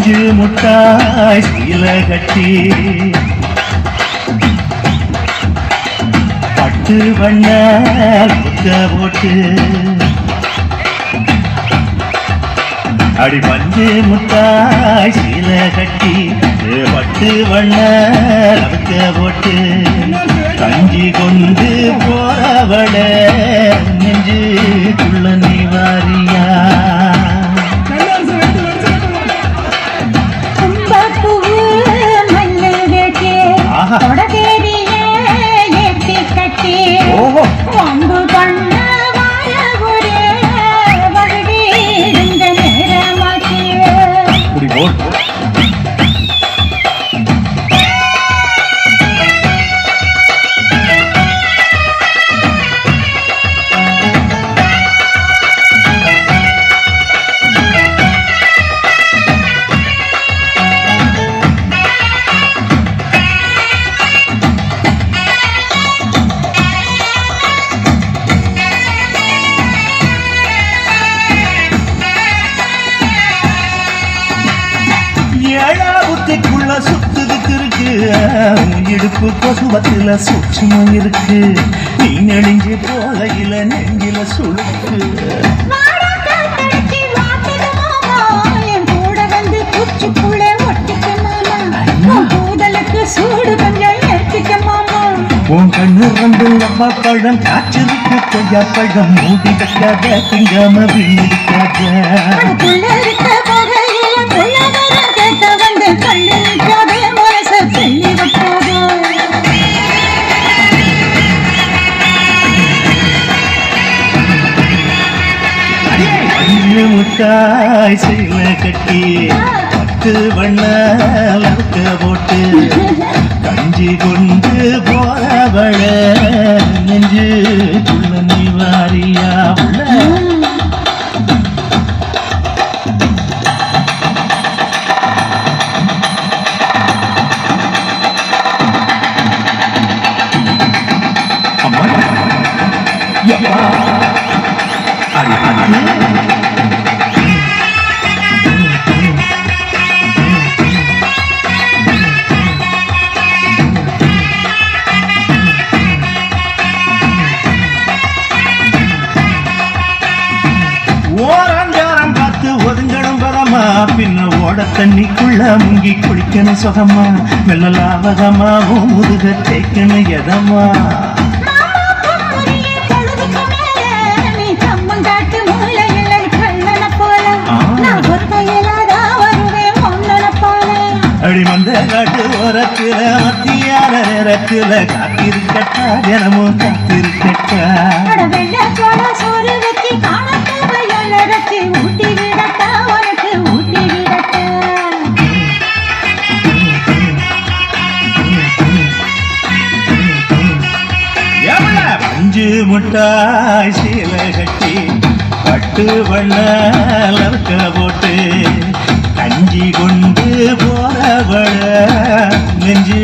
பஞ்சு முட்டாய் சீல கட்டி பட்டு வண்ண முத்த போட்டு அடி பஞ்சு முட்டாய் சீல கட்டி பட்டு வண்ண முத்த போட்டு கஞ்சி கொண்டு போறவள நெஞ்சு குள்ள நீ வாரியா ஏழாவுத்திக்குள்ள சுத்துதுக்கு இருக்கு இடுப்பு கொசுவத்துல சூட்சமும் இருக்கு நீ நெடுஞ்சு போலையில நெஞ்சில சுழுக்கு உன் கண்ணு வந்து நம்ம பழம் காய்ச்சிருக்கு கொய்யா பழம் மூடி வைக்காத திங்காம வீடிக்காத முட்டாய் சீல கட்டி பட்டு வண்ண லவுக்க போட்டு கஞ்சி கொண்டு போறவள நெஞ்சு குள்ள நீ வாரியா உள்ள ஓரங்காரம் பார்த்து ஒதுங்கணும் பதமா பின்ன ஓட தண்ணிக்குள்ள முங்கி குளிக்கணும் சுகமா மெல்ல லாபகமா முதுக தேய்க்கணும் எதமா அடி மந்த காட்டு ஓரத்துல மத்தியான நேரத்துல காத்திருக்கட்டா தினமும் காத்திருக்கட்டா பஞ்சு முட்டாய் சீல கட்டி பட்டு வண்ண லவுக்க போட்டு கஞ்சி கொண்டு போறவள நெஞ்சு